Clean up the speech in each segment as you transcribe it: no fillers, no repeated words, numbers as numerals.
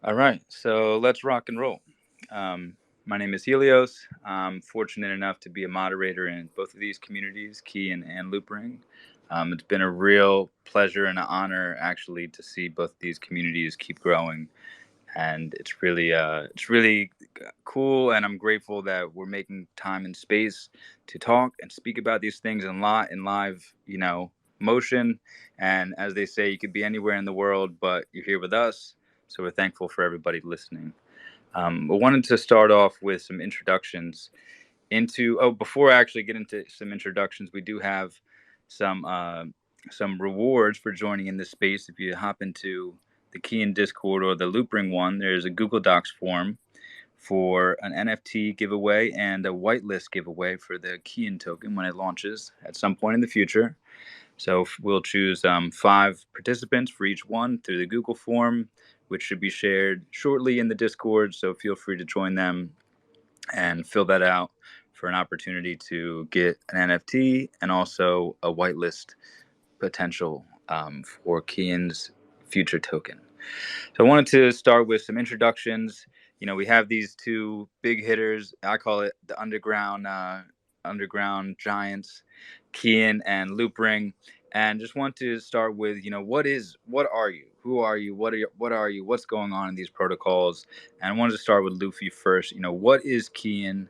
All right, so let's rock and roll. My name is Helios. I'm fortunate enough to be a moderator in both of these communities, Kian and Loopring. It's been a real pleasure and an honor, actually, to see both these communities keep growing, and it's really cool. And I'm grateful that we're making time and space to talk and speak about these things in live, motion. And as they say, you could be anywhere in the world, but you're here with us. So we're thankful for everybody listening. I wanted to start off with some introductions into. Oh, before I actually get into some introductions, we do have some uh, some rewards for joining in this space. If you hop into the Kian Discord or the Loopring one, there's a Google Docs form for an NFT giveaway and a whitelist giveaway for the Kian token when it launches at some point in the future. So we'll choose 5 participants for each one through the Google form, which should be shared shortly in the Discord. So feel free to join them and fill that out for an opportunity to get an NFT and also a whitelist potential for Kian's future token. So I wanted to start with some introductions. We have these two big hitters. I call it the underground giants, Kian and Loopring. And just want to start with, what are you? Who are you? What are you? What's going on in these protocols? And I wanted to start with Luffy first. What is Kian?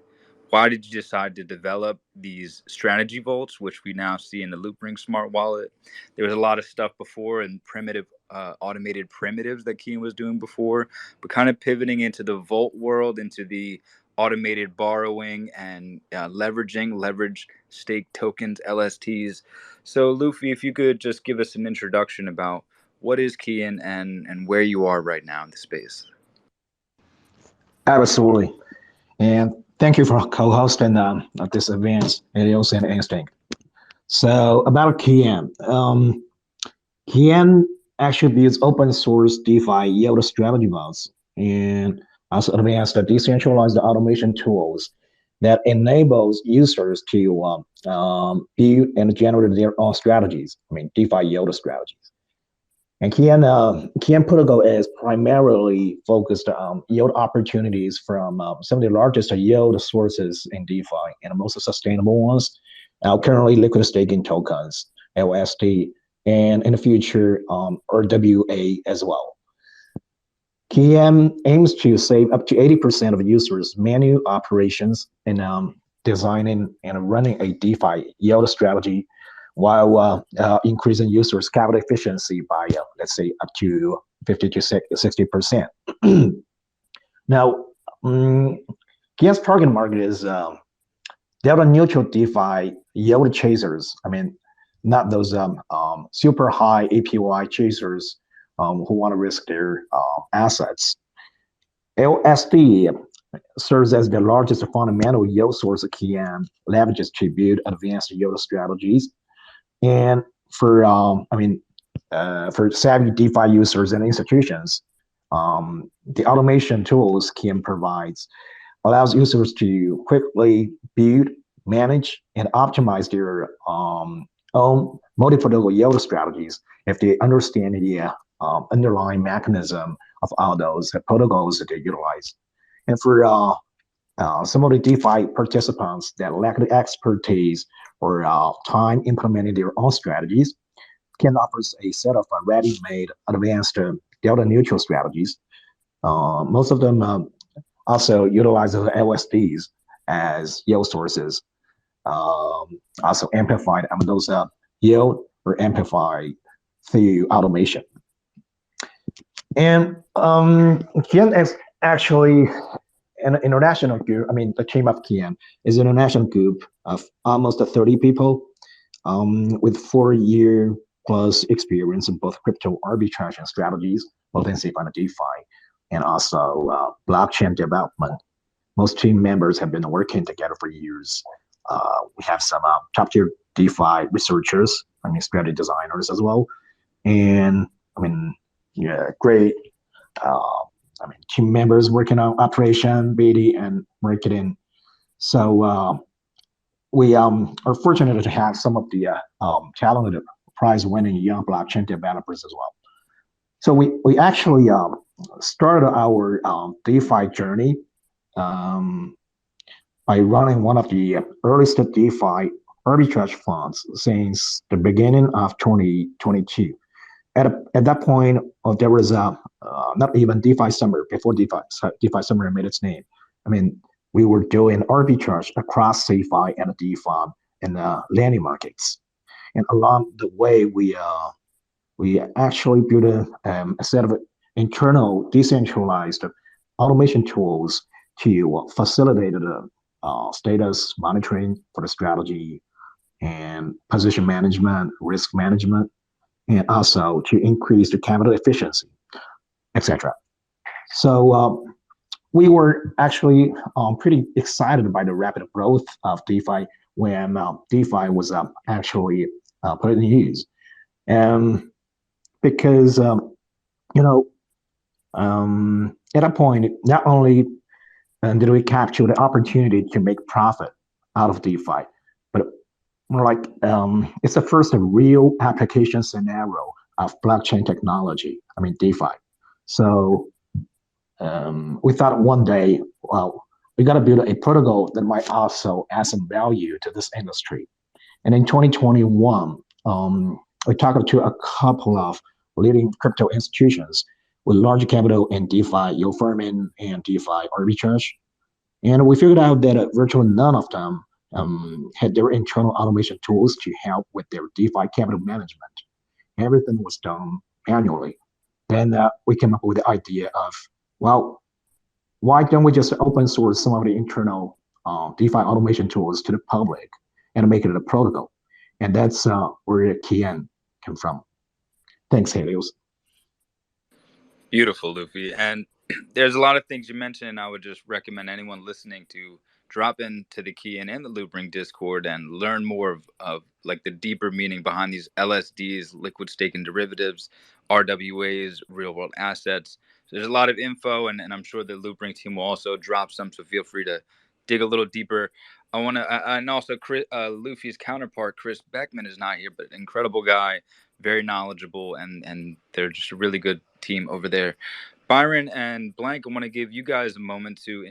Why did you decide to develop these strategy vaults, which we now see in the Loopring smart wallet? There was a lot of stuff before and primitive automated primitives that Kian was doing before, but kind of pivoting into the vault world, into the automated borrowing and leverage stake tokens, LSTs. So, Luffy, if you could just give us an introduction about what is Kian and where you are right now in the space. Absolutely. And thank you for co-hosting this event, Helios and Instinct. So about Kian. Kian actually builds open source DeFi yield strategy modes and also advanced decentralized automation tools that enables users to build and generate their own strategies. I mean, DeFi yield strategies. And Kian Protocol is primarily focused on yield opportunities from some of the largest yield sources in DeFi and the most sustainable ones. Currently, liquid staking tokens, LST, and in the future, RWA as well. Kian aims to save up to 80% of users' manual operations in designing and running a DeFi yield strategy while increasing users' capital efficiency by, let's say, up to 50 to 60%. Now, Kian's target market is delta neutral DeFi yield chasers. I mean, not those super high APY chasers who want to risk their assets. LSD serves as the largest fundamental yield source of Kian, leverages to build advanced yield strategies. And for for savvy DeFi users and institutions, the automation tools Kian provides allows users to quickly build, manage, and optimize their own multi-protocol yield strategies if they understand the underlying mechanism of all those protocols that they utilize. And for some of the DeFi participants that lack the expertise or time implementing their own strategies, Kian offers a set of ready-made advanced delta neutral strategies. Most of them also utilize LSDs as yield sources, also amplified those yield or amplified through automation. And Kian is actually an international group. I mean, the team of Kian is an international group of almost 30 people with 4-year plus experience in both crypto arbitrage and strategies, both in CeFi and DeFi, and also blockchain development. Most team members have been working together for years. We have some top tier DeFi researchers, I mean, strategy designers as well. And I mean, yeah, great. Team members working on operation, BD, and marketing. So we are fortunate to have some of the talented prize-winning young blockchain developers as well. So we actually started our DeFi journey um, by running one of the earliest DeFi arbitrage funds since the beginning of 2022. At that point, there was not even DeFi Summer before DeFi Summer made its name. I mean, we were doing arbitrage across CeFi and DeFi and lending markets. And along the way, we actually built a set of internal decentralized automation tools to facilitate the status monitoring for the strategy and position management, risk management, and also to increase the capital efficiency, etc. So we were actually pretty excited by the rapid growth of DeFi when DeFi was actually put in use. And because, you know, at that point, not only did we capture the opportunity to make profit out of DeFi, but more like it's the first real application scenario of blockchain technology. I mean, DeFi. So we thought one day, well, we got to build a protocol that might also add some value to this industry. And in 2021, we talked to a couple of leading crypto institutions with large capital in DeFi, yield farming, and DeFi arbitrage. And we figured out that virtually none of them had their internal automation tools to help with their DeFi capital management. Everything was done manually. Then we came up with the idea of, well, why don't we just open source some of the internal DeFi automation tools to the public and make it a protocol? And that's where Kian came from. Thanks, Helios. Beautiful, Luffy. And there's a lot of things you mentioned, and I would just recommend anyone listening to drop into the Kian and the Loopring Discord and learn more of like the deeper meaning behind these LSDs, liquid staking derivatives, RWAs, real world assets. So there's a lot of info, and I'm sure the Loopring team will also drop some. So feel free to dig a little deeper. I want to, and also Luffy's counterpart, Chris Beckman, is not here, but incredible guy, very knowledgeable, and they're just a really good team over there. Byron and Blank, I want to give you guys a moment to,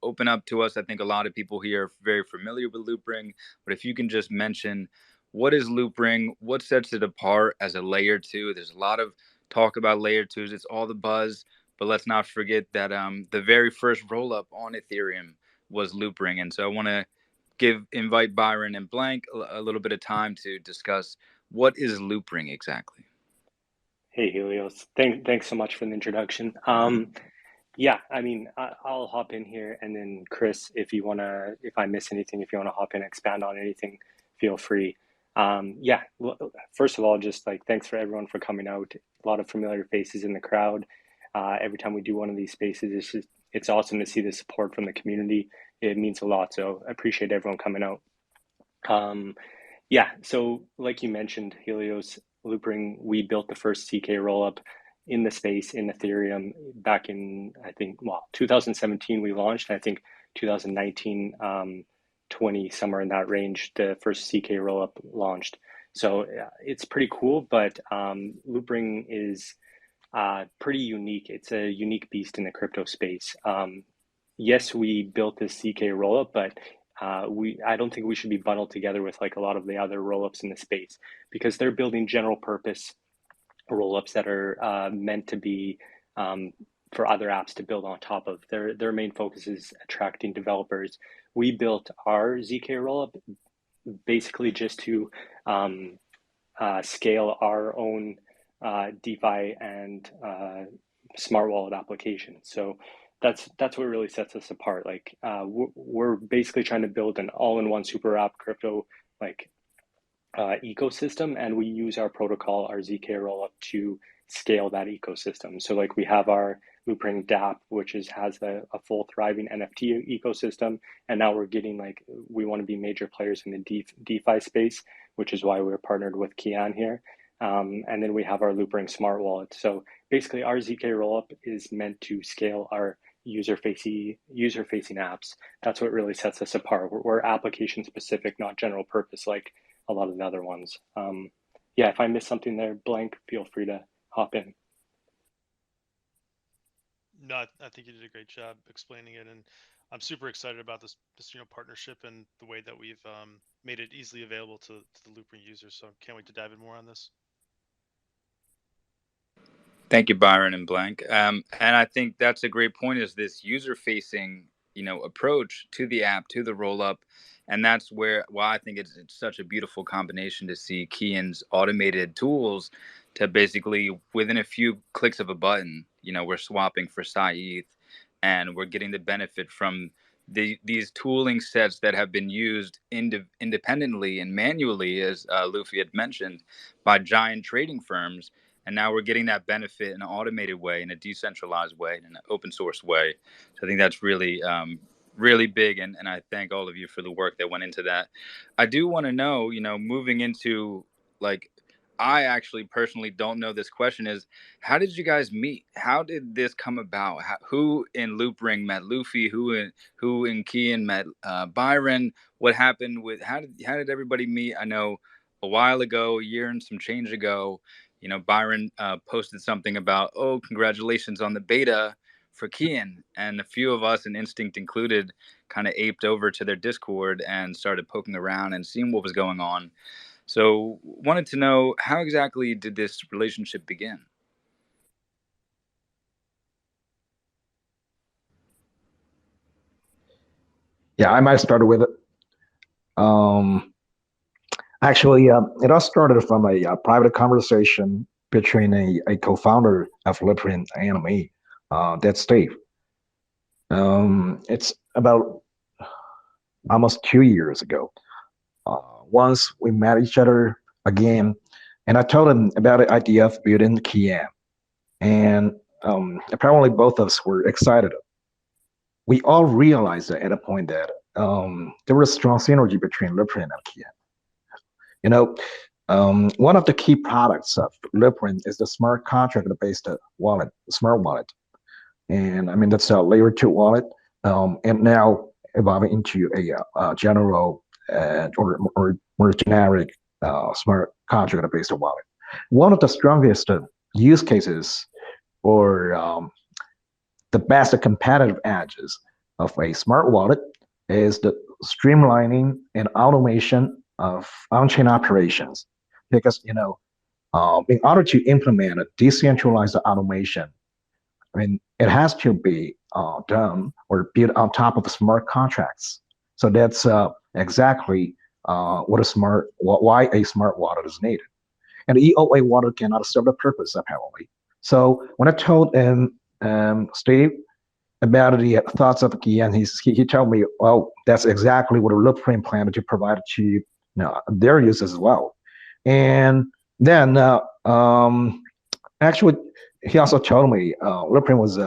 open up to us. I think a lot of people here are very familiar with Loopring, but if you can just mention what is Loopring, what sets it apart as a layer two. There's a lot of talk about layer twos. It's all the buzz, but let's not forget that the very first roll up on Ethereum was Loopring, and so I want to invite Byron and Blank a little bit of time to discuss what is Loopring exactly. Hey Helios, thanks so much for the introduction. Yeah, I mean, I'll hop in here, and then Chris, if I miss anything, if you wanna hop in, expand on anything, feel free. Yeah, well, first of all, just like thanks for everyone for coming out. A lot of familiar faces in the crowd. Every time we do one of these spaces, it's awesome to see the support from the community. It means a lot, so I appreciate everyone coming out. Yeah, so like you mentioned, Helios, Loopring, we built the first CK rollup in the space in Ethereum back in, I think, 2017 we launched. I think 2019, 20, somewhere in that range, the first CK rollup launched. So it's pretty cool, but Loopring is pretty unique. It's a unique beast in the crypto space. Yes, we built this CK rollup, but I don't think we should be bundled together with like a lot of the other rollups in the space because they're building general purpose rollups that are meant to be for other apps to build on top of. Their main focus is attracting developers. We built our ZK rollup basically just to scale our own DeFi and smart wallet applications. So that's what really sets us apart. Like we're basically trying to build an all-in-one super app crypto like ecosystem, and we use our protocol, our ZK rollup, to scale that ecosystem. So like we have our Loopring DApp, which has a full thriving NFT ecosystem, and now we're getting like we want to be major players in the DeFi space, which is why we're partnered with Kian here. And then we have our Loopring smart wallet. So basically, our ZK rollup is meant to scale our user-facing apps. That's what really sets us apart. We're application specific, not general purpose like a lot of the other ones. Yeah, if I missed something there, Blank, feel free to hop in. No, I think you did a great job explaining it, and I'm super excited about this partnership and the way that we've made it easily available to the Loopring users. So can't wait to dive in more on this. Thank you, Byron and Blank. And I think that's a great point. Is this user-facing, approach to the app, to the roll-up, and that's why I think it's such a beautiful combination to see Kian's automated tools to basically within a few clicks of a button, we're swapping for CIAN, and we're getting the benefit from these tooling sets that have been used independently and manually, as Luffy had mentioned, by giant trading firms, and now we're getting that benefit in an automated way, in a decentralized way, in an open source way. So I think that's really, really big, and I thank all of you for the work that went into that. I do want to know, moving into like, I actually personally don't know this question is, how did you guys meet? How did this come about? Who in Loopring met Luffy? Who in Kian met Byron? What happened with how did everybody meet? I know a while ago, a year and some change ago, Byron posted something about, oh, congratulations on the beta for Kian. And a few of us, and Instinct included, kind of aped over to their Discord and started poking around and seeing what was going on. So, wanted to know, how exactly did this relationship begin? Yeah, I might start with it. Um, Actually, it all started from a private conversation between a co-founder of Loopring and me. That's Steve. It's about almost 2 years ago. Once we met each other again, and I told him about the idea of building Kian, and apparently both of us were excited. We all realized that at a point that there was strong synergy between Loopring and Kian. You know, one of the key products of Loopring is the smart contract-based wallet, smart wallet, and I mean that's a layer two wallet, and now evolving into a general or more generic smart contract-based wallet. One of the strongest use cases or the best competitive edges of a smart wallet is the streamlining and automation of on-chain operations. Because in order to implement a decentralized automation, I mean it has to be done or built on top of smart contracts. So that's exactly why a smart wallet is needed. And the EOA wallet cannot serve the purpose apparently. So when I told him, Steve, about the thoughts of Kian, he told me, well, that's exactly what a Loopring planned to provide to their use as well. And then actually, he also told me Loopring was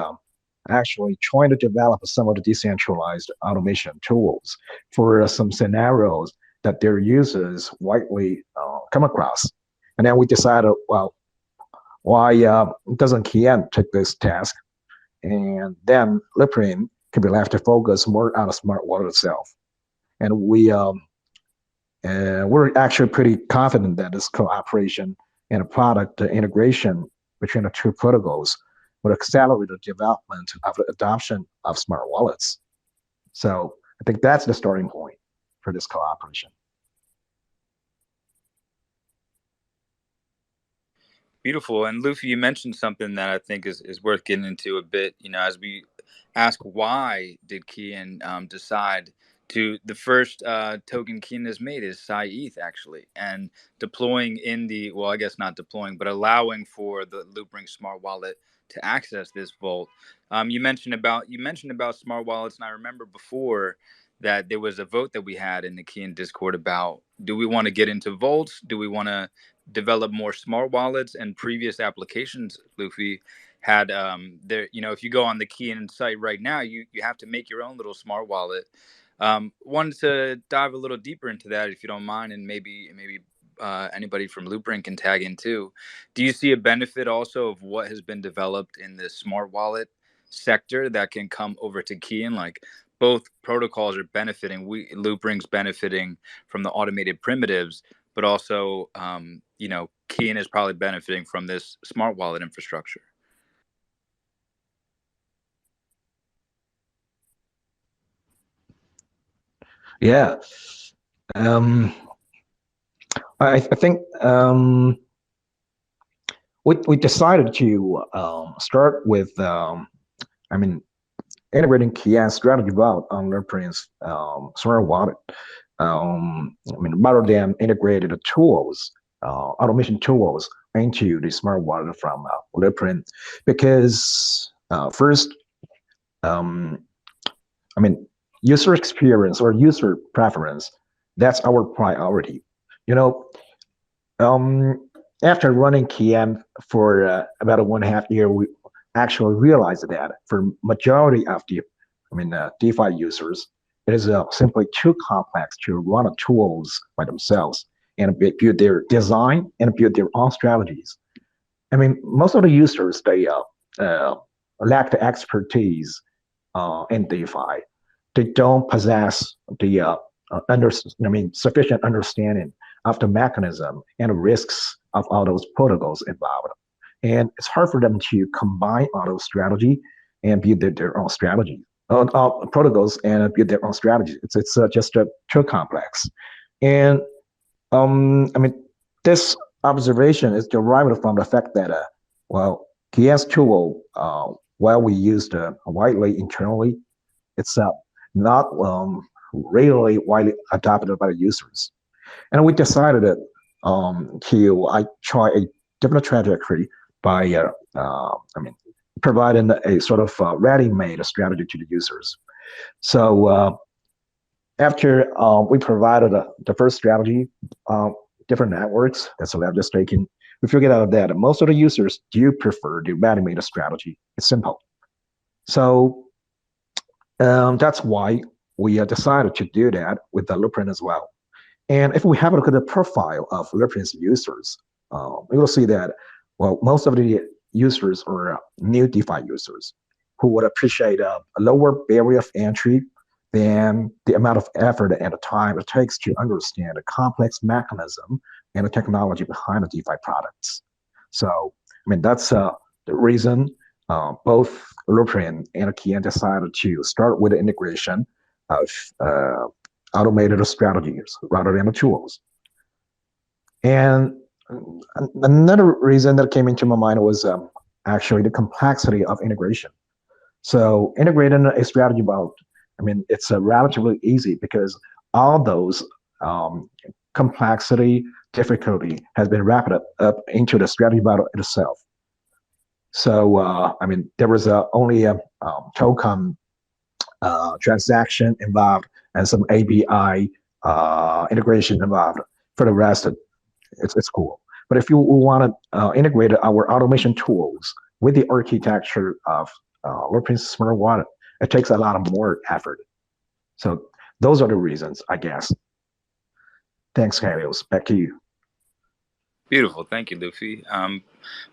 actually trying to develop some of the decentralized automation tools for some scenarios that their users widely come across. And then we decided, well, why doesn't Kian take this task? And then Loopring can be left to focus more on the smart wallet itself. And we're actually pretty confident that this cooperation and a product integration between the two protocols would accelerate the development of the adoption of smart wallets. So I think that's the starting point for this cooperation. Beautiful. And Luffy, you mentioned something that I think is worth getting into a bit, as we ask, why did Kian decide to, the first token Kian has made is CIAN actually, and deploying in well, I guess not deploying, but allowing for the Loopring smart wallet to access this vault. You mentioned about smart wallets, and I remember before that there was a vote that we had in the Kian Discord about, do we want to get into vaults? Do we want to develop more smart wallets? And previous applications, Luffy, had there, if you go on the Kian site right now, you have to make your own little smart wallet. Wanted to dive a little deeper into that, if you don't mind, and maybe anybody from Loopring can tag in too. Do you see a benefit also of what has been developed in the smart wallet sector that can come over to Kian? Like, both protocols are benefiting. Loopring's benefiting from the automated primitives, but also, Kian is probably benefiting from this smart wallet infrastructure. Yeah. Um, I think we decided to start with I mean integrating Kian strategy vault on Loopring's smart wallet. Rather than integrated tools, automation tools into the smart wallet from Loopring, because first, um, I mean, user experience or user preference, that's our priority. You know, um, after running KM for about a 1.5 year, we actually realized that for majority of the, DeFi users, it is simply too complex to run tools by themselves and build their design and build their own strategies. Most of the users uh, lack the expertise in DeFi. They don't possess the sufficient understanding of the mechanism and risks of all those protocols involved. And it's hard for them to combine all those strategy and build their own strategy, protocols and build their own strategy. It's just too complex. And this observation is derived from the fact that, KS tool, while we used widely internally, it's not really widely adopted by the users. And we decided to I try a different trajectory by providing a sort of ready-made strategy to the users. So after we provided the first strategy, different networks that's allowed just taking, we figured out that most of the users do prefer the ready-made strategy. It's simple. So that's why we decided to do that with the Loopring as well. And if we have a look at the profile of Loopring's users, we will see that, most of the users are new DeFi users who would appreciate a lower barrier of entry than the amount of effort and the time it takes to understand the complex mechanism and the technology behind the DeFi products. So, that's the reason both Loopring and Kian decided to start with the integration of automated strategies rather than the tools. And another reason that came into my mind was actually the complexity of integration. So integrating a strategy vault, it's relatively easy because all those complexity, difficulty has been wrapped up into the strategy vault itself. So, there was only a token transaction involved and some API integration involved. For the rest, it's cool. But if you want to integrate our automation tools with the architecture of Loopring Smart Wallet, it takes a lot more effort. So those are the reasons, I guess. Thanks, Carlos. Back to you. Beautiful. Thank you, Luffy.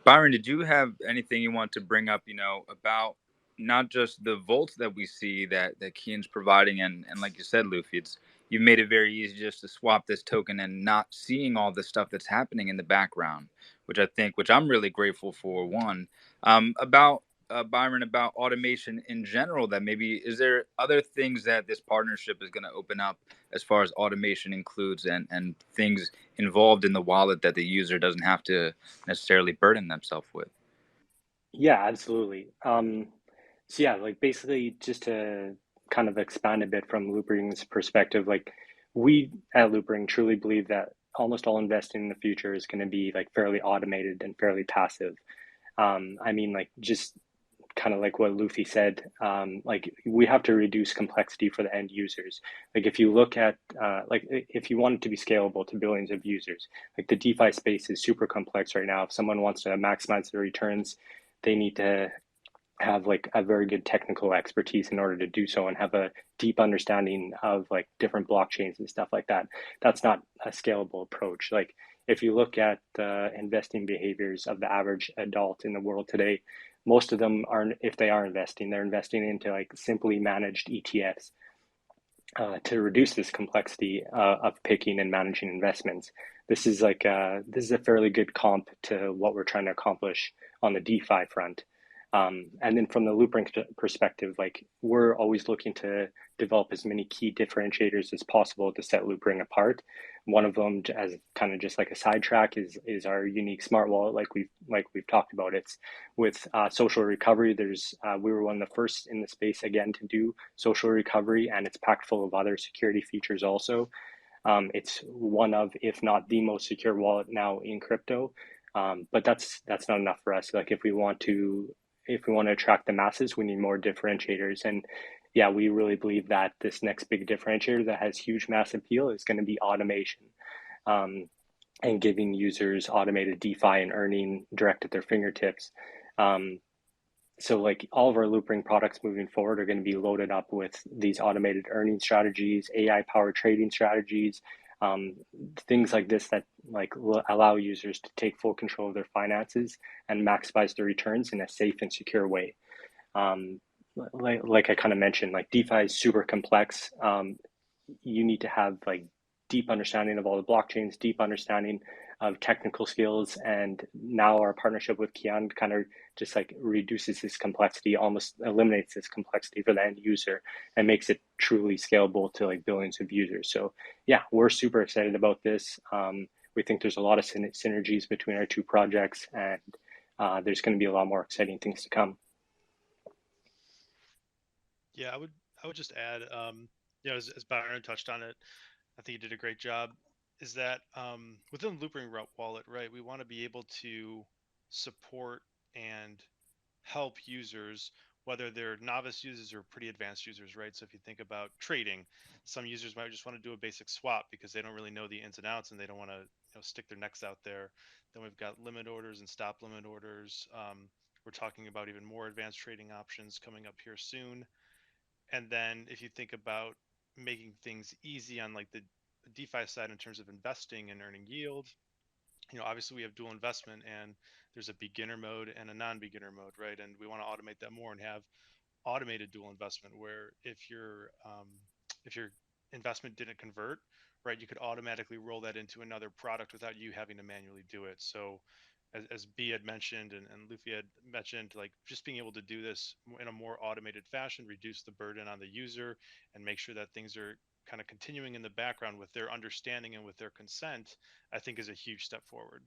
Byron, did you have anything you want to bring up, about not just the volts that we see that Kian's providing, and like you said, Luffy, you've made it very easy just to swap this token and not seeing all the stuff that's happening in the background, which I'm really grateful for. One, about Byron, about automation in general, that maybe is there other things that this partnership is going to open up as far as automation includes, and things involved in the wallet that the user doesn't have to necessarily burden themselves with? Yeah, absolutely. So yeah, like basically just to kind of expand a bit from Loopring's perspective, like we at Loopring truly believe that almost all investing in the future is going to be like fairly automated and fairly passive. Like just kind of like what Luffy said, like we have to reduce complexity for the end users. Like if you look at, like if you want it to be scalable to billions of users, like the DeFi space is super complex right now. If someone wants to maximize their returns, they need to have like a very good technical expertise in order to do so and have a deep understanding of like different blockchains and stuff like that. That's not a scalable approach. Like if you look at the investing behaviors of the average adult in the world today, most of them are, if they are investing, they're investing into like simply managed ETFs to reduce this complexity of picking and managing investments. This is like this is a fairly good comp to what we're trying to accomplish on the DeFi front. And then from the Loopring perspective, like we're always looking to develop as many key differentiators as possible to set Loopring apart. One of them, as kind of just like a sidetrack, is our unique smart wallet, like we've talked about. It's with social recovery. We were one of the first in the space again to do social recovery, and it's packed full of other security features also. It's one of, if not the most secure wallet now in crypto. But that's not enough for us. Like if we want to attract the masses, we need more differentiators. And yeah, we really believe that this next big differentiator that has huge mass appeal is going to be automation, and giving users automated DeFi and earning direct at their fingertips. So like all of our Loopring products moving forward are going to be loaded up with these automated earning strategies, AI powered trading strategies, things like this that like will allow users to take full control of their finances and maximize their returns in a safe and secure way. Like I kind of mentioned, like DeFi is super complex. You need to have like deep understanding of all the blockchains, deep understanding of technical skills, and now our partnership with Kian kind of just like reduces this complexity, almost eliminates this complexity for the end user, and makes it truly scalable to like billions of users. So yeah, we're super excited about this. We think there's a lot of synergies between our two projects, and there's going to be a lot more exciting things to come. Yeah, I would just add, as Byron touched on it, I think you did a great job. Is that within Loopring Wallet, right? We want to be able to support and help users, whether they're novice users or pretty advanced users, right? So if you think about trading, some users might just want to do a basic swap because they don't really know the ins and outs and they don't want to stick their necks out there. Then we've got limit orders and stop limit orders. We're talking about even more advanced trading options coming up here soon. And then if you think about making things easy on like the DeFi side in terms of investing and earning yield, obviously we have dual investment and there's a beginner mode and a non-beginner mode, right? And we want to automate that more and have automated dual investment where if your investment didn't convert, right, you could automatically roll that into another product without you having to manually do it. So as B had mentioned and Luffy had mentioned, like just being able to do this in a more automated fashion, reduce the burden on the user and make sure that things are kind of continuing in the background with their understanding and with their consent, I think is a huge step forward.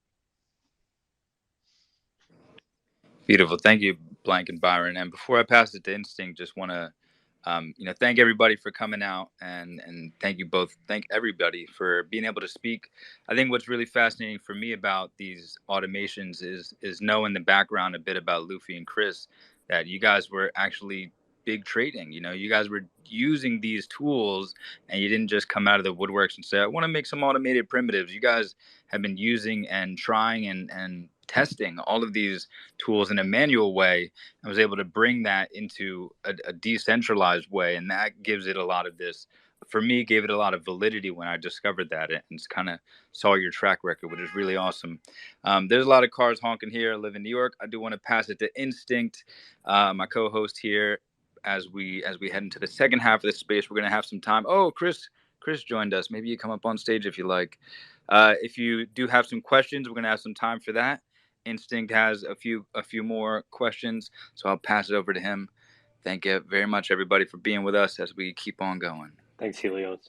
Beautiful. Thank you, Blank and Byron. And before I pass it to Instinct, just want to thank everybody for coming out, and thank you both. Thank everybody for being able to speak. I think what's really fascinating for me about these automations is knowing the background a bit about Luffy and Chris, that you guys were actually big trading. You guys were using these tools, and you didn't just come out of the woodworks and say, I want to make some automated primitives. You guys have been using and trying and testing all of these tools in a manual way, and was able to bring that into a decentralized way. And that gives it a lot of this, for me, gave it a lot of validity when I discovered that and kind of saw your track record, which is really awesome. There's a lot of cars honking here. I live in New York. I do want to pass it to Instinct, my co-host here, as we head into the second half of this space. We're going to have some time. Oh, Chris joined us. Maybe you come up on stage if you like. If you do have some questions, we're going to have some time for that. Instinct has a few more questions, so I'll pass it over to him. Thank you very much, everybody, for being with us as we keep on going. Thanks, Helios.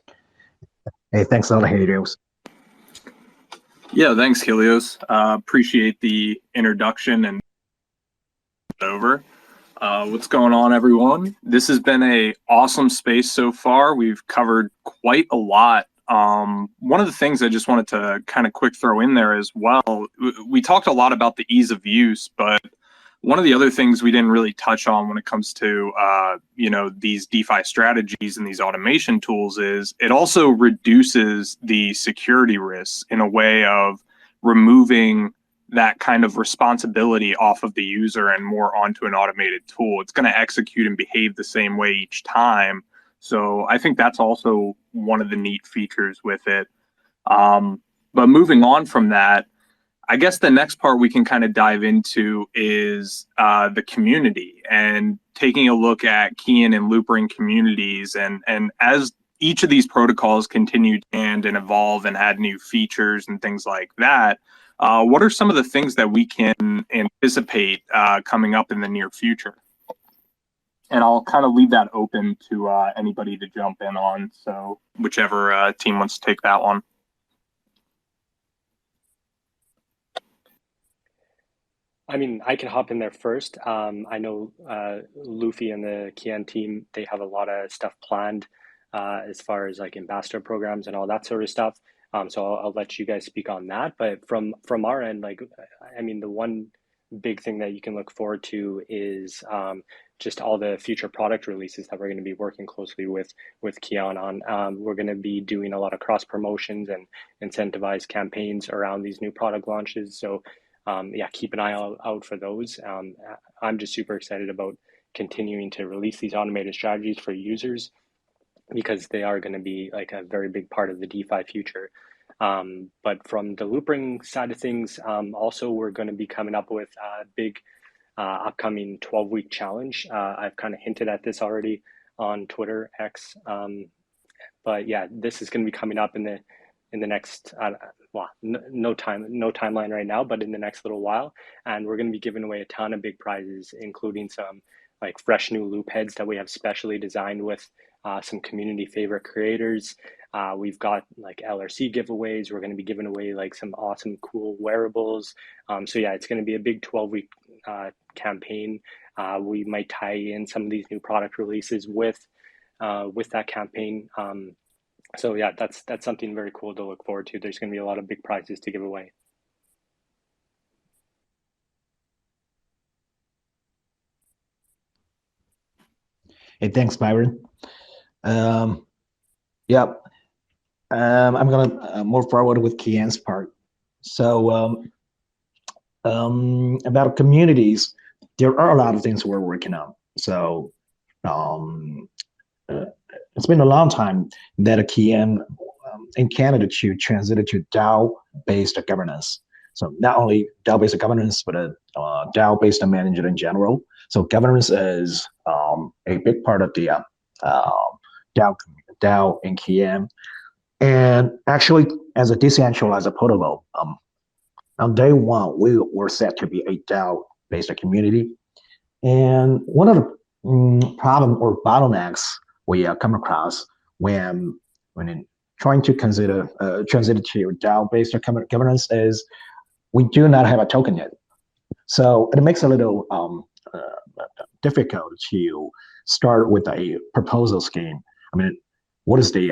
Hey, thanks a lot, Helios. Yeah, thanks, Helios. Appreciate the introduction and over. What's going on, everyone? This has been an awesome space so far. We've covered quite a lot. One of the things I just wanted to kind of quick throw in there as well, we talked a lot about the ease of use, but one of the other things we didn't really touch on when it comes to these DeFi strategies and these automation tools is it also reduces the security risks in a way of removing that kind of responsibility off of the user and more onto an automated tool. It's going to execute and behave the same way each time. So I think that's also one of the neat features with it. But moving on from that, I guess the next part we can kind of dive into is the community and taking a look at Kian and Loopring communities. And as each of these protocols continue and evolve and add new features and things like that, What are some of the things that we can anticipate coming up in the near future? And I'll kind of leave that open to anybody to jump in on. So whichever team wants to take that one. I mean, I can hop in there first. I know Luffy and the Kian team, they have a lot of stuff planned as far as like ambassador programs and all that sort of stuff. So I'll let you guys speak on that. But from our end, like, I mean, the one big thing that you can look forward to is just all the future product releases that we're going to be working closely with Kian on. We're going to be doing a lot of cross promotions and incentivized campaigns around these new product launches. So yeah, keep an eye out for those. I'm just super excited about continuing to release these automated strategies for users because they are going to be like a very big part of the DeFi future. But from the Loopring side of things, also we're going to be coming up with a big upcoming 12-week challenge. I've kind of hinted at this already on Twitter, X. But yeah, this is going to be coming up in the next, well, no timeline right now, but in the next little while. And we're going to be giving away a ton of big prizes, including some like fresh new loop heads that we have specially designed with some community favorite creators. We've got like LRC giveaways. We're going to be giving away like some awesome, cool wearables. So yeah, it's going to be a big 12-week campaign. We might tie in some of these new product releases with that campaign. So yeah, that's something very cool to look forward to. There's going to be a lot of big prizes to give away. Hey, thanks, Byron. Yeah, I'm gonna move forward with Kian's part. So about communities, there are a lot of things we're working on. So it's been a long time that a Kian in Canada to transited to DAO-based governance. So not only DAO-based governance, but a DAO-based management in general. So governance is a big part of the DAO in Kian. And actually, as a decentralized protocol, on day one, we were set to be a DAO-based community. And one of the problem or bottlenecks we come across when trying to consider transition to DAO-based governance is we do not have a token yet. So it makes it a little difficult to start with a proposal scheme. I mean, what is the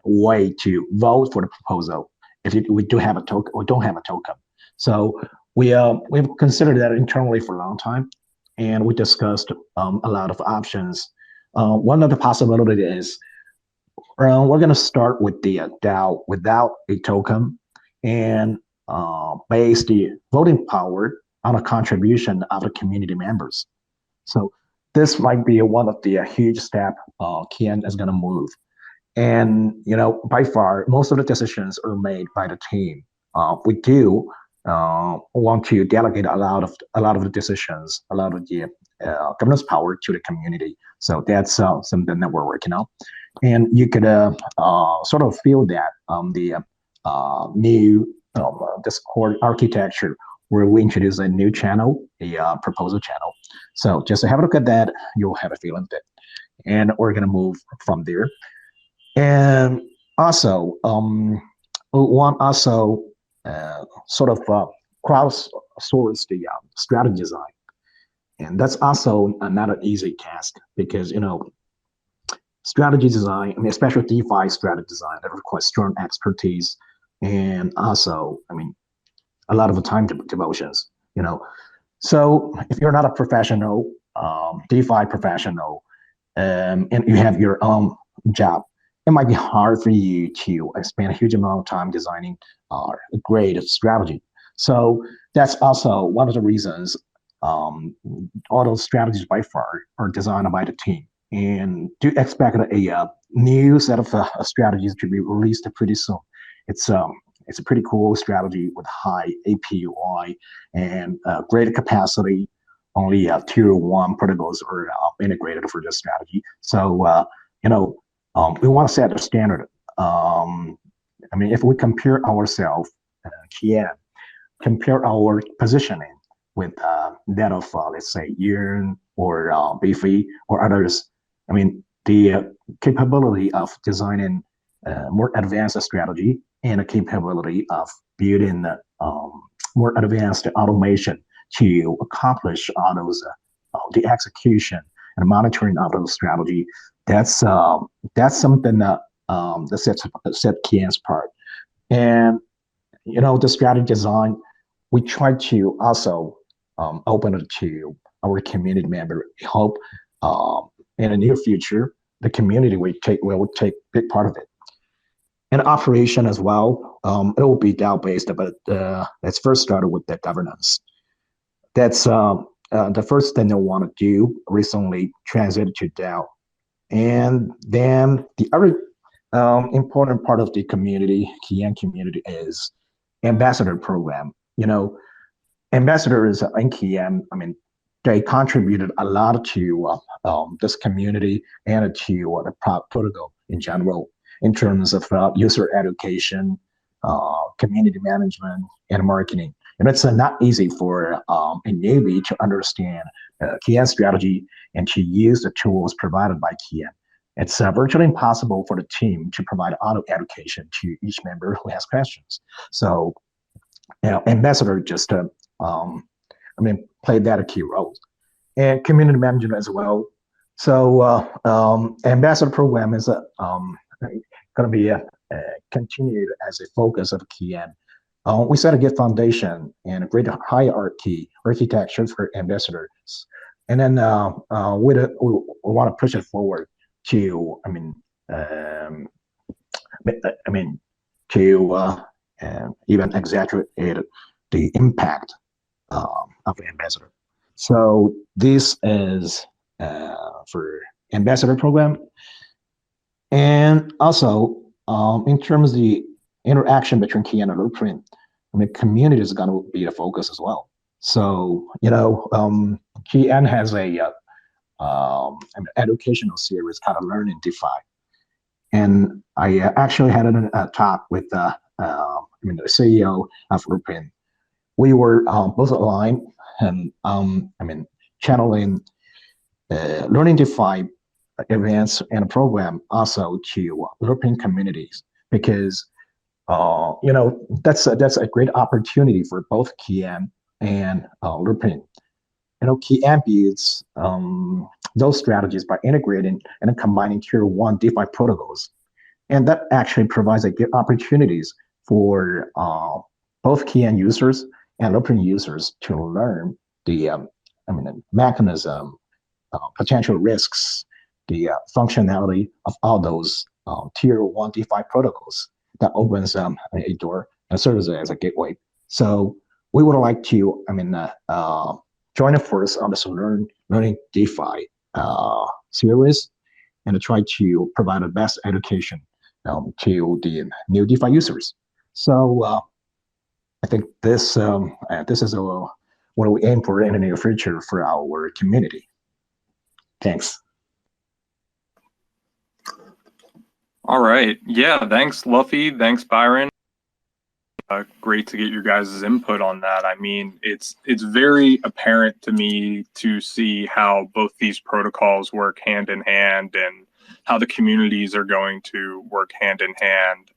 way to vote for the proposal if we do have a token or don't have a token? So we've considered that internally for a long time, and we discussed a lot of options. One of the possibilities is we're going to start with the DAO without a token and base the voting power on a contribution of the community members. So this might be one of the huge step Kian is going to move. And by far, most of the decisions are made by the team. We do want to delegate a lot of the decisions, a lot of the governance power to the community. So that's something that we're working on. And you could sort of feel that the new Discord architecture, where we introduce a new channel, a proposal channel. So just have a look at that, you'll have a feel of it. And we're going to move from there. And also, we want also sort of crowdsource the strategy design. And that's also not an easy task because, strategy design, I mean, especially DeFi strategy design, that requires strong expertise and also, I mean, a lot of time devotions, So if you're not a professional, DeFi professional, and you have your own job, it might be hard for you to spend a huge amount of time designing a great strategy. So that's also one of the reasons all those strategies by far are designed by the team. And do expect a new set of strategies to be released pretty soon. It's a pretty cool strategy with high APY and great capacity. Only tier 1 protocols are integrated for this strategy. So we want to set a standard. I mean, if we compare ourselves Kian, compare our positioning with that of, let's say, CIAN or Beefy or others. I mean, the capability of designing more advanced strategy and the capability of building more advanced automation to accomplish all those the execution and monitoring of those strategy. That's something that set Kian's part. And the strategy design, we try to also open it to our community member. We hope in the near future the community will take big part of it. And operation as well, it will be DAO based, but let's first start with the governance. That's the first thing they want to do. Recently transited to DAO, and then the other important part of the community, Kian community, is ambassador program. Ambassadors in Kian, I mean, they contributed a lot to this community and to the protocol in general in terms of user education, community management, and marketing. And it's not easy for a newbie to understand Kian strategy and to use the tools provided by Kian. It's virtually impossible for the team to provide auto education to each member who has questions. So, ambassador just, played that a key role, and community management as well. So, ambassador program is going to be continued as a focus of Kian. We set a good foundation and a great hierarchy architecture for ambassadors, and then we want to push it forward to, even exaggerate the impact of the ambassador. So this is for ambassador program, and also in terms of the interaction between Kian and Loopring, community is going to be a focus as well. So Kian has a an educational series called Learning DeFi, and I actually had a talk with the CEO of Loopring. We were both aligned and channeling Learning DeFi events and a program also to Loopring communities, because that's a great opportunity for both Kian and Loopring. Kian builds those strategies by integrating and combining tier 1 DeFi protocols, and that actually provides a good opportunities for both Kian users and Loopring users to learn the mechanism, potential risks, the functionality of all those tier 1 DeFi protocols. That opens a door and serves as a gateway. So we would like to join a force on this learning DeFi series, and to try to provide the best education to the new DeFi users. So I think this is what we aim for in the near future for our community. Thanks. All right. Yeah, thanks, Luffy. Thanks, Byron. Great to get your guys' input on that. I mean, it's very apparent to me to see how both these protocols work hand in hand and how the communities are going to work hand in hand.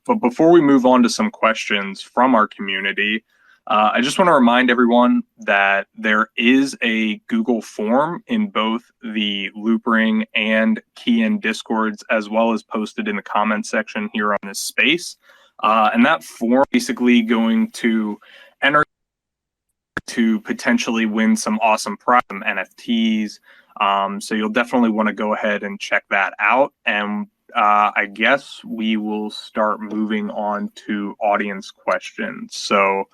But before we move on to some questions from our community, I just want to remind everyone that there is a Google form in both the Loopring and Kian Discords, as well as posted in the comment section here on this space. And that form basically going to enter to potentially win some awesome prize, some NFTs. So you'll definitely want to go ahead and check that out. And I guess we will start moving on to audience questions. So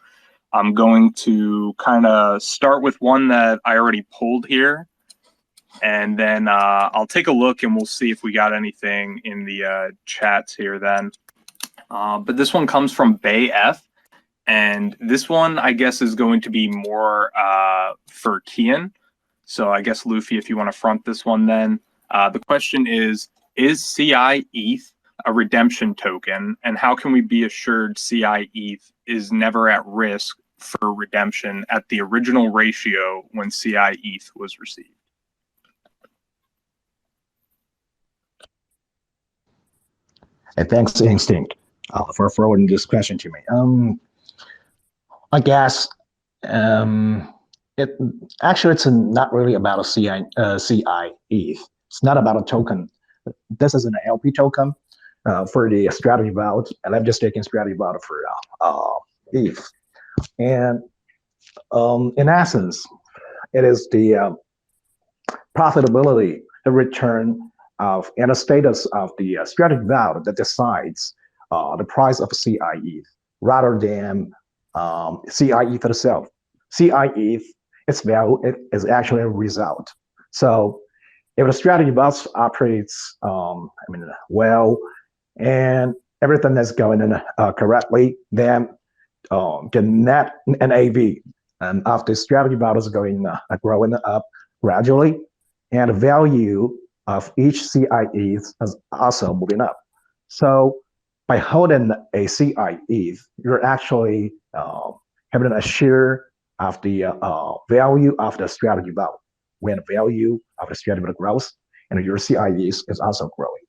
I'm going to kind of start with one that I already pulled here, and then I'll take a look and we'll see if we got anything in the chats here then. But this one comes from Bay F, and this one I guess is going to be more for Kian. So I guess Luffy, if you want to front this one then. The question is CI ETH a redemption token, and how can we be assured CI ETH is never at risk for redemption at the original ratio when CI ETH was received? And thanks, Instinct, for forwarding this question to me. I guess it actually it's not really about a CI ETH. It's not about a token. This is an LP token for the strategy vault, and I'm just taking strategy vault for ETH. And in essence, it is the profitability, the return of, and the status of the strategy vault that decides the price of CI ETH rather than CI ETH itself. CI ETH, its value is actually a result. So if the strategy vault operates, well, and everything is going in correctly, then the net NAV of the strategy vault is going growing up gradually, and the value of each CI ETH is also moving up. So by holding a CI ETH, you're actually having a share of the value of the strategy vault. When the value of the strategy vault grows, and your CI ETH is also growing.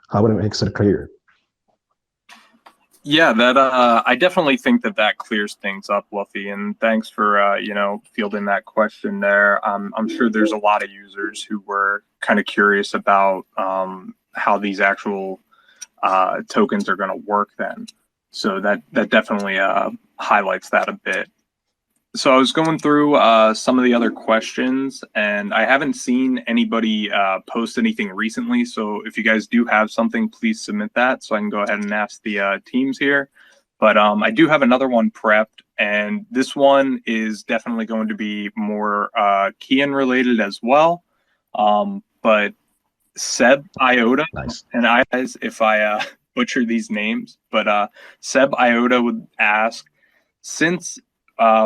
How would it make it clear? Yeah, that I definitely think that clears things up, Luffy, and thanks for fielding that question there. I'm sure there's a lot of users who were kind of curious about how these actual tokens are going to work then. So that definitely highlights that a bit. So I was going through some of the other questions, and I haven't seen anybody post anything recently. So if you guys do have something, please submit that so I can go ahead and ask the teams here. But I do have another one prepped, and this one is definitely going to be more Kian related as well. But Seb Iota, Nice. and I, if I butcher these names, but Seb Iota would ask, since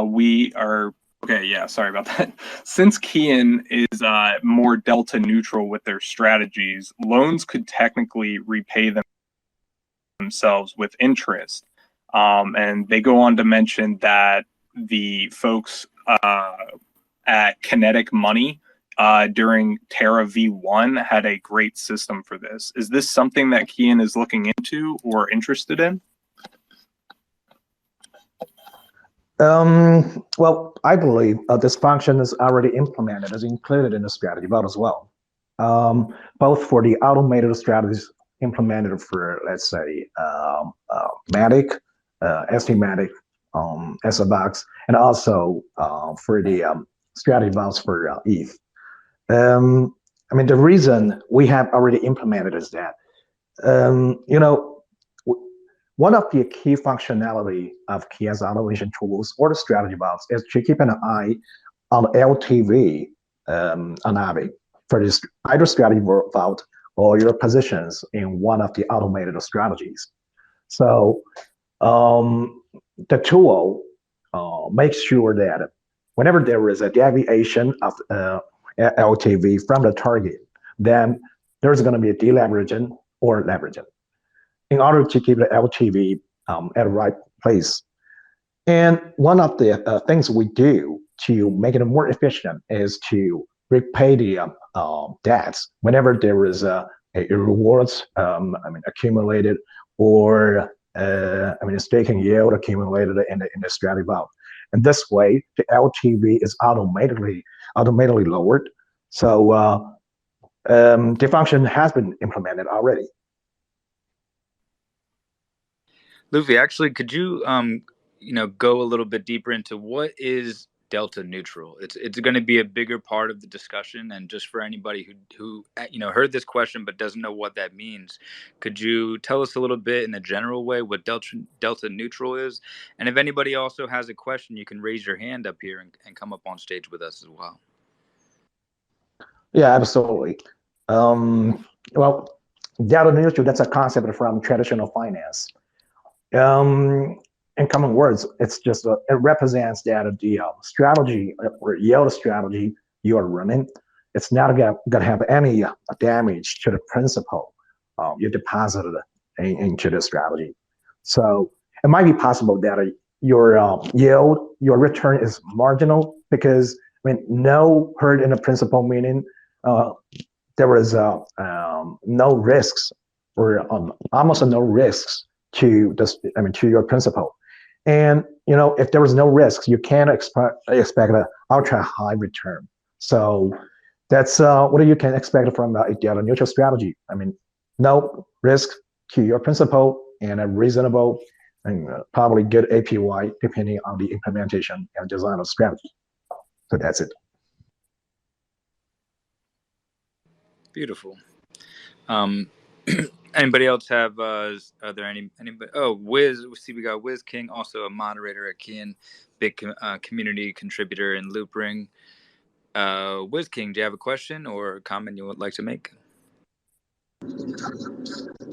we are okay, yeah, sorry about that. Since Kian is more delta neutral with their strategies, loans could technically repay themselves with interest. And they go on to mention that the folks at Kinetic Money during Terra V1 had a great system for this. Is this something that Kian is looking into or interested in? Well, I believe this function is already implemented, is included in the strategy vault as well. Both for the automated strategies implemented for, let's say, Matic, STMatic, SFX, and also for the strategy vaults for ETH. The reason we have already implemented is that, one of the key functionality of Kian's automation tools or the strategy vaults is to keep an eye on LTV on Avi for this either strategy vault or your positions in one of the automated strategies. So the tool makes sure that whenever there is a deviation of LTV from the target, then there's going to be a deleveraging or leveraging in order to keep the LTV at the right place. And one of the things we do to make it more efficient is to repay the debts whenever there is a rewards accumulated or staking yield accumulated in the strategy vault. And this way, the LTV is automatically lowered. So the function has been implemented already. Luffy, actually, could you go a little bit deeper into what is delta neutral? It's going to be a bigger part of the discussion, and just for anybody who heard this question but doesn't know what that means, could you tell us a little bit in a general way what delta neutral is? And if anybody also has a question, you can raise your hand up here and come up on stage with us as well. Yeah, absolutely. Well, delta neutral, that's a concept from traditional finance. In common words, it's just it represents that the strategy or yield strategy you are running it's not gonna have any damage to the principal you deposited into the strategy. So it might be possible that your yield, your return is marginal because I mean, no hurt in the principal, meaning there was no risks or almost no risks to this. I mean, to your principal. And if there was no risks, you can't expect an ultra high return. So that's what you can expect from a data neutral strategy. I mean, no risk to your principal and a reasonable and probably good APY depending on the implementation and design of strategy. So that's it. Beautiful. Anybody else have? Are there anybody? Oh, Wiz. We see we got Wiz King, also a moderator at Kian, big community contributor in Loopring. Wiz King, do you have a question or a comment you would like to make?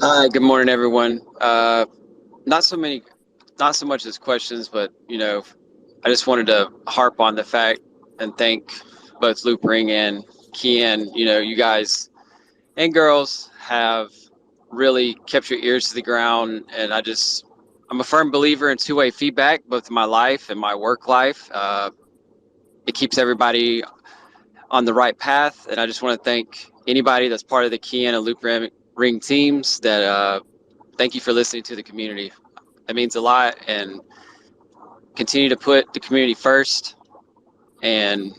Hi, good morning, everyone. Not so much as questions, but I just wanted to harp on the fact and thank both Loopring and Kian. You guys and girls have really kept your ears to the ground, and I'm a firm believer in two-way feedback, both in my life and my work life. It keeps everybody on the right path, and I just want to thank anybody that's part of the Kian and Loopring teams. Thank you for listening to the community. It means a lot, and continue to put the community first, and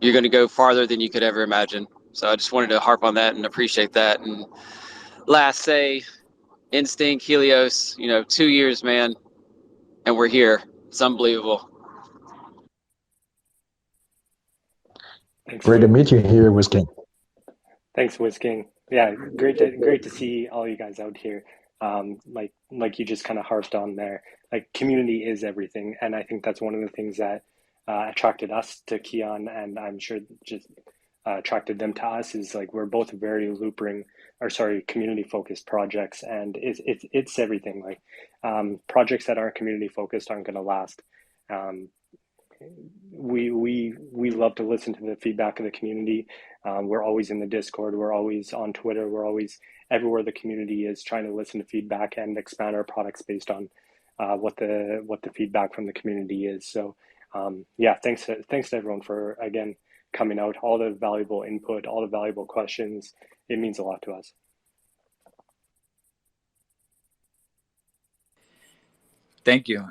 you're going to go farther than you could ever imagine. So I just wanted to harp on that and appreciate that. And last say, Instinct, Helios, 2 years, man, and we're here. It's unbelievable. Thanks. Great to meet you here, Wiz King. Thanks, Wiz King. Yeah, great to see all you guys out here. Like you just kind of harped on there. Like, community is everything, and I think that's one of the things that attracted us to Kian, and I'm sure just attracted them to us is like we're both very community focused projects, and it's everything. Like projects that aren't community focused aren't going to last. We love to listen to the feedback of the community. We're always in the Discord, we're always on Twitter, we're always everywhere the community is, trying to listen to feedback and expand our products based on what the feedback from the community is. So yeah, thanks to everyone for again coming out, all the valuable input, all the valuable questions. It means a lot to us. Thank you.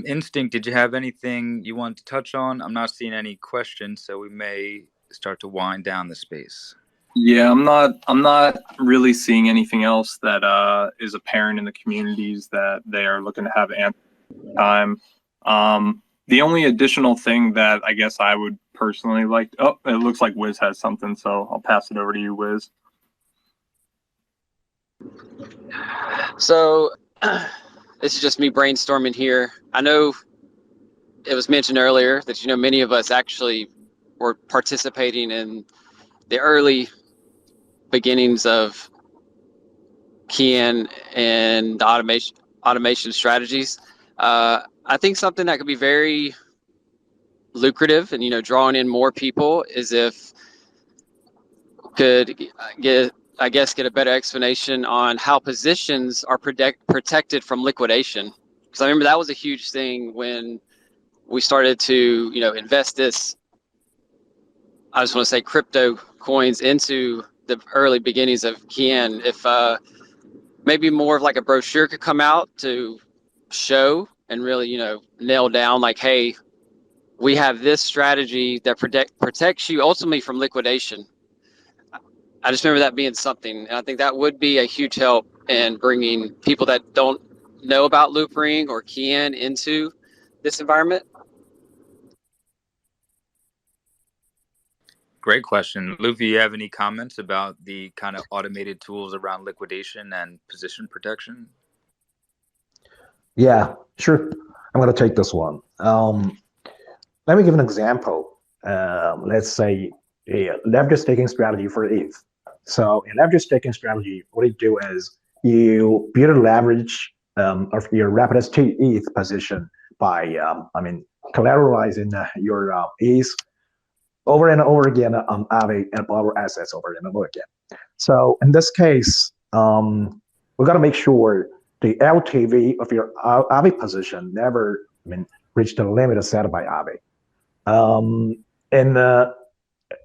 Instinct, did you have anything you want to touch on? I'm not seeing any questions, so we may start to wind down the space. Yeah, I'm not really seeing anything else that is apparent in the communities that they are looking to have time. The only additional thing that I guess I would personally like, it looks like Wiz has something, so I'll pass it over to you, Wiz. So this is just me brainstorming here. I know it was mentioned earlier that many of us actually were participating in the early beginnings of Kian and the automation strategies. I think something that could be very lucrative and drawing in more people is if could get a better explanation on how positions are protected from liquidation. Because I remember that was a huge thing when we started to invest this, I just want to say, crypto coins into the early beginnings of Kian. If maybe more of like a brochure could come out to show and really nail down like, hey, we have this strategy that protects you ultimately from liquidation. I just remember that being something, and I think that would be a huge help in bringing people that don't know about Loopring or Kian into this environment. Great question. Luffy, you have any comments about the kind of automated tools around liquidation and position protection? Yeah, sure. I'm going to take this one. Let me give an example. Let's say a leverage staking strategy for ETH. So a leverage staking strategy, what you do is you build a leverage of your Rapidus ETH position by, collateralizing your ETH over and over again on Aave and borrow assets over and over again. So in this case, we got to make sure the LTV of your Aave position never, reach the limit set by Aave. In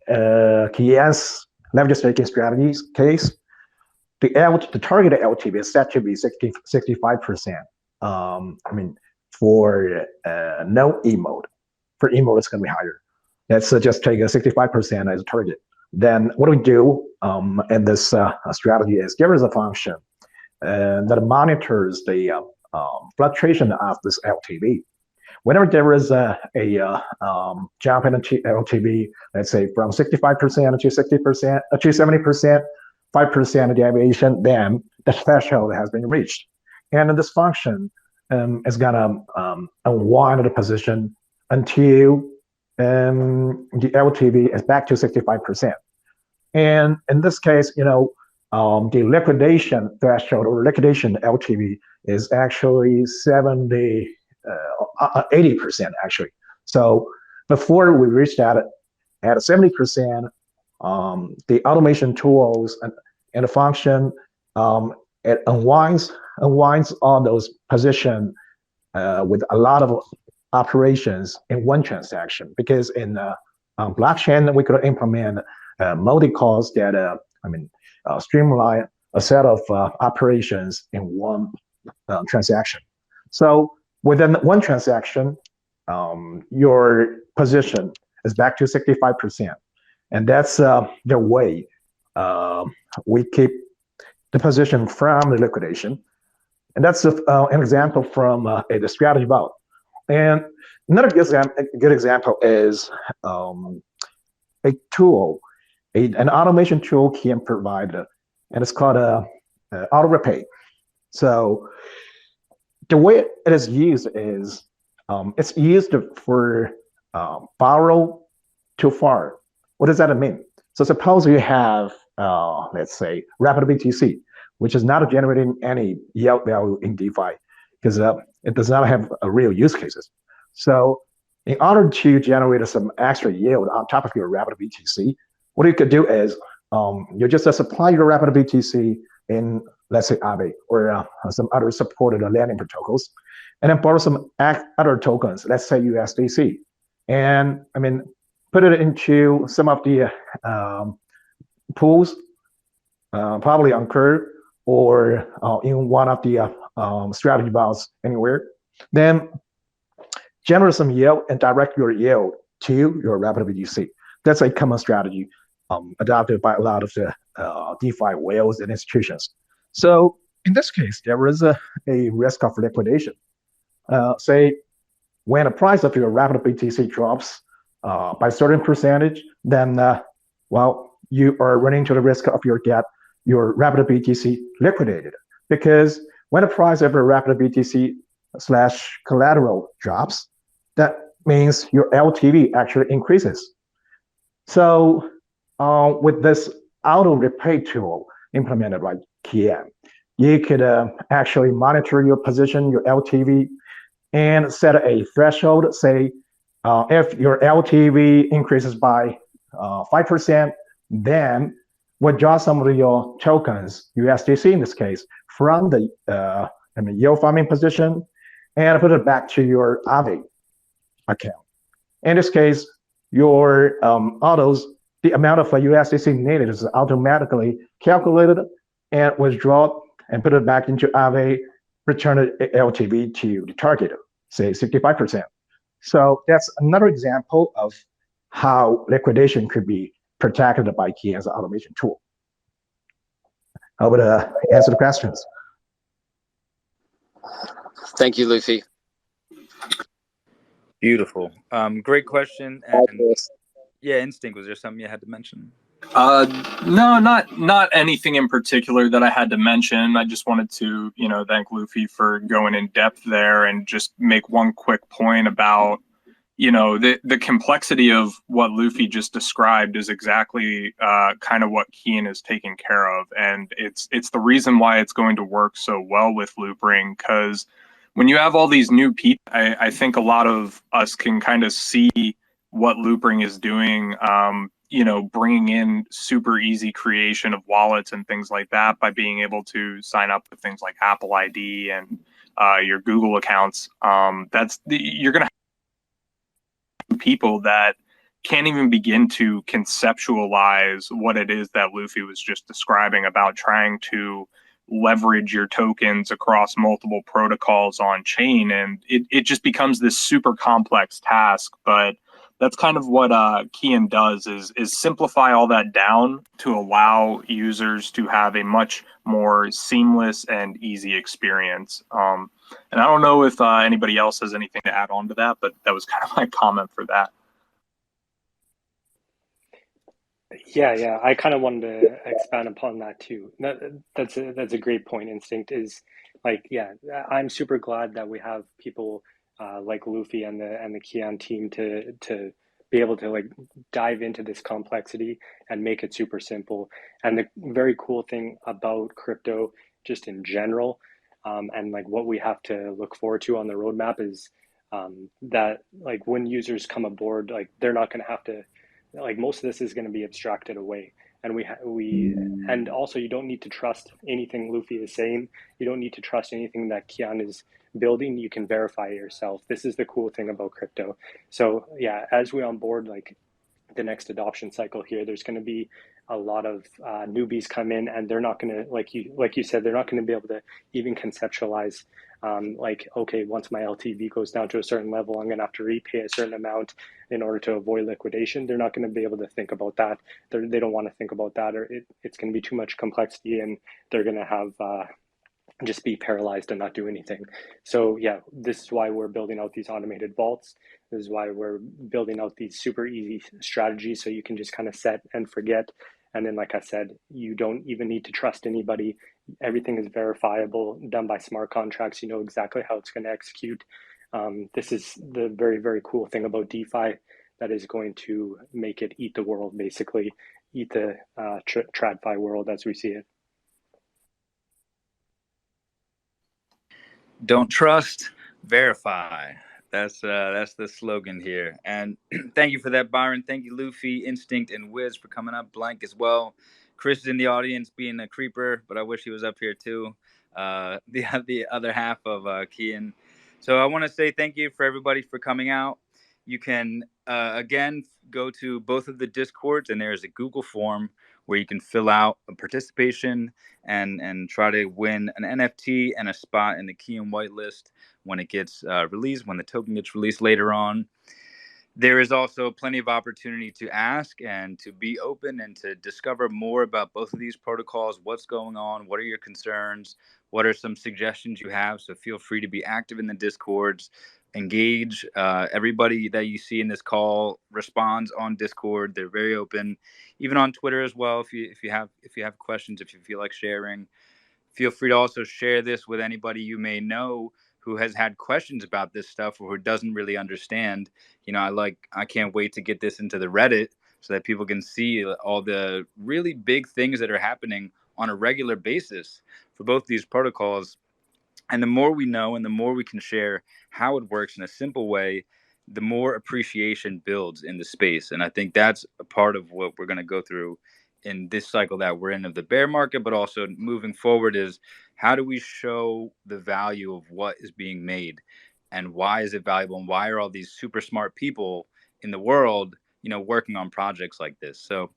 Kian's leverage staking strategies case, the targeted LTV is set to be 65%. For no E mode. For E mode, it's going to be higher. Let's just take a 65% as a target. Then what we do in this strategy is give us a function that monitors the fluctuation of this LTV. Whenever there is a jump in LTV, let's say from 65% to 60% to 70%, 5% deviation, then the threshold has been reached. And this function is gonna unwind the position until the LTV is back to 65%. And in this case, the liquidation threshold or liquidation LTV is actually 80% actually. So before we reach that at 70%, the automation tools and the function, it unwinds all those positions with a lot of operations in one transaction. Because in blockchain, we could implement multi-calls that streamline a set of operations in one transaction. So within one transaction, your position is back to 65%. And that's the way we keep the position from the liquidation. And that's an example from the strategy vault. And another good example is a tool, an automation tool Kian provided, and it's called auto repay. So the way it is used is it's used for borrow to far. What does that mean? So suppose you have, let's say, RapidBTC, which is not generating any yield value in DeFi because it does not have real use cases. So in order to generate some extra yield on top of your RapidBTC, what you could do is you just supply your RapidBTC in, let's say, Aave or some other supported lending protocols, and then borrow some other tokens, let's say USDC, and put it into some of the pools, probably on Curve or in one of the strategy vaults anywhere. Then generate some yield and direct your yield to your RapidBTC. That's a common strategy adopted by a lot of the DeFi whales and institutions. So in this case, there is a risk of liquidation. Say when the price of your RapidBTC drops by a certain percentage, then you are running into the risk of your RapidBTC liquidated, because when the price of your RapidBTC / collateral drops, that means your LTV actually increases. So with this auto repay tool implemented by Kian, you could actually monitor your position, your LTV, and set a threshold. Say if your LTV increases by 5%, then withdraw some of your tokens, USDC in this case, from the yield farming position and put it back to your Aave account. In this case, your the amount of USDC needed is automatically calculated and withdrawn and put it back into Aave, return the LTV to the target, say 65%. So that's another example of how liquidation could be protected by Kian's automation tool. I would answer the questions. Thank you, Luffy. Beautiful. Great question. And yeah, Instinct, was there something you had to mention? No, not anything in particular that I had to mention. I just wanted to, thank Luffy for going in depth there and just make one quick point about, the complexity of what Luffy just described is exactly kind of what Kian is taking care of. And it's the reason why it's going to work so well with Loopring, because when you have all these new people, I think a lot of us can kind of see what Loopring is doing, bringing in super easy creation of wallets and things like that by being able to sign up with things like Apple ID and your Google accounts. You're going to have people that can't even begin to conceptualize what it is that Luffy was just describing about trying to leverage your tokens across multiple protocols on chain. And it just becomes this super complex task. But that's kind of what Kian does is simplify all that down to allow users to have a much more seamless and easy experience. And I don't know if anybody else has anything to add on to that, but that was kind of my comment for that. Yeah. I kind of wanted to expand upon that too. That's a great point. Instinct is I'm super glad that we have people like Luffy and the Kian team to be able to dive into this complexity and make it super simple. And the very cool thing about crypto, just in general, and what we have to look forward to on the roadmap is that when users come aboard, they're not going to have to. Most of this is going to be abstracted away, and and also you don't need to trust anything Luffy is saying. You don't need to trust anything that Kian is building. You can verify it yourself. This is the cool thing about crypto. So yeah, as we onboard the next adoption cycle here, there's going to be a lot of newbies come in, and they're not going to, like you said, they're not going to be able to even conceptualize okay, once my LTV goes down to a certain level, I'm going to have to repay a certain amount in order to avoid liquidation. They're not going to be able to think about that. They don't want to think about that, or it's going to be too much complexity, and they're going to have just be paralyzed and not do anything. So yeah, this is why we're building out these automated vaults. This is why we're building out these super easy strategies, so you can just kind of set and forget. And then, like I said, you don't even need to trust anybody. Everything is verifiable, done by smart contracts. You know exactly how it's going to execute. This is the very, very cool thing about DeFi that is going to make it eat the world, basically, eat the TradFi world as we see it. Don't trust, verify. That's the slogan here. And thank you for that, Byron. Thank you, Luffy, Instinct, and Wiz for coming up. Blank as well. Chris is in the audience being a creeper, but I wish he was up here too. The other half of Kian. So I want to say thank you for everybody for coming out. You can, again, go to both of the Discords, and there's a Google form where you can fill out a participation and try to win an NFT and a spot in the Kian whitelist when it gets released, when the token gets released later on. There is also plenty of opportunity to ask and to be open and to discover more about both of these protocols. What's going on? What are your concerns? What are some suggestions you have? So feel free to be active in the Discords. Engage. Everybody that you see in this call responds on Discord. They're very open, even on Twitter as well. If you have questions, if you feel like sharing, feel free to also share this with anybody you may know who has had questions about this stuff or who doesn't really understand. I can't wait to get this into the Reddit so that people can see all the really big things that are happening on a regular basis for both these protocols. And the more we know and the more we can share how it works in a simple way, the more appreciation builds in the space. And I think that's a part of what we're going to go through in this cycle that we're in of the bear market, but also moving forward is how do we show the value of what is being made and why is it valuable and why are all these super smart people in the world, working on projects like this. So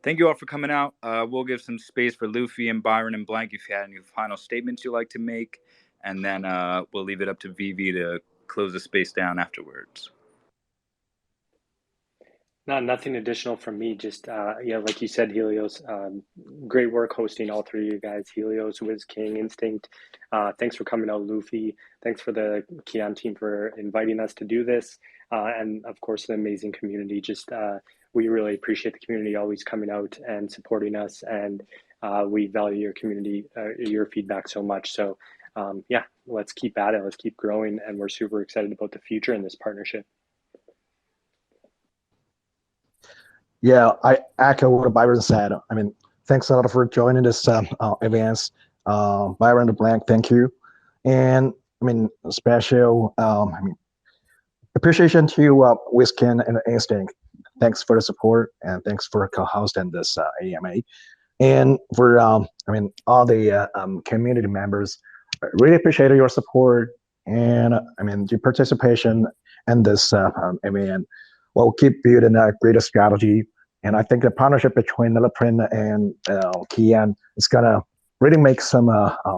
thank you all for coming out. We'll give some space for Luffy and Byron and Blank if you had any final statements you'd like to make. And then we'll leave it up to VV to close the space down afterwards. Nothing additional from me. Just like you said, Helios, great work hosting all three of you guys. Helios, Wiz King, Instinct. Thanks for coming out, Luffy. Thanks for the Kian team for inviting us to do this, and of course the amazing community. Just we really appreciate the community always coming out and supporting us, and we value your community, your feedback so much. So let's keep at it. Let's keep growing, and we're super excited about the future in this partnership. Yeah, I echo what Byron said. I mean, thanks a lot for joining this events. Byron the Blank, thank you. And I mean, special appreciation to Wiskin and Instinct. Thanks for the support and thanks for co-hosting this AMA. And for all the community members, I really appreciate your support and the participation in this AMA. We'll keep building a greater strategy. And I think the partnership between Loopring and Kian is gonna really make some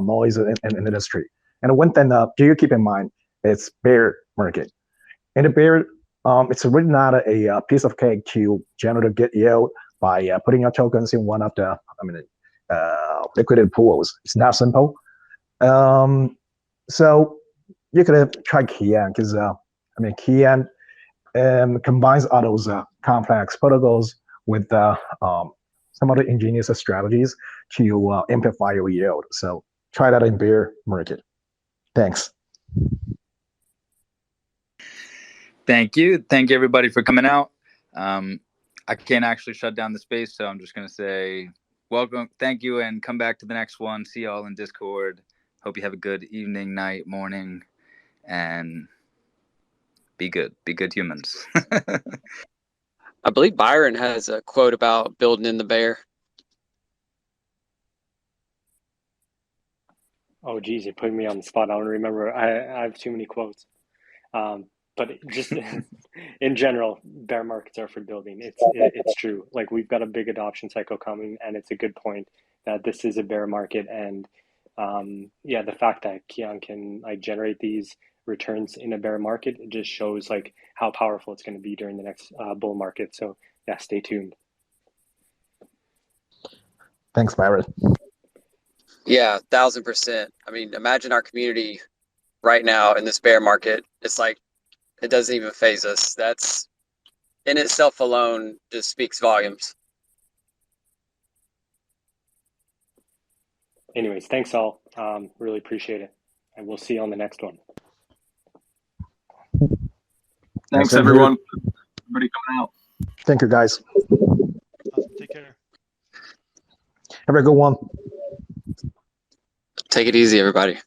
noise in the industry. And one thing do you keep in mind, it's bear market. In the bear, it's really not a piece of cake to generate a good yield by putting your tokens in one of the liquidity pools. It's not simple. So you could try Kian because Kian combines all those complex protocols with some other ingenious strategies to amplify your yield. So try that in bear market. Thanks. Thank you. Thank you, everybody, for coming out. I can't actually shut down the space, so I'm just going to say welcome, thank you, and come back to the next one. See y'all in Discord. Hope you have a good evening, night, morning, and be good. Be good humans. I believe Byron has a quote about building in the bear. Oh, geez, you're putting me on the spot. I don't remember. I have too many quotes. But just in general, bear markets are for building. It's true. Like, we've got a big adoption cycle coming, and it's a good point that this is a bear market. And yeah, the fact that Kian can generate these returns in a bear market, it just shows like how powerful it's going to be during the next bull market. So yeah, stay tuned. Thanks, Byron. Yeah, 1000%. I mean, imagine our community right now in this bear market. It's like it doesn't even faze us. That's in itself alone just speaks volumes. Anyways, thanks all. Really appreciate it. And we'll see you on the next one. Thanks, everyone. Everybody coming out. Thank you, guys. Take care. Have a good one. Take it easy, everybody.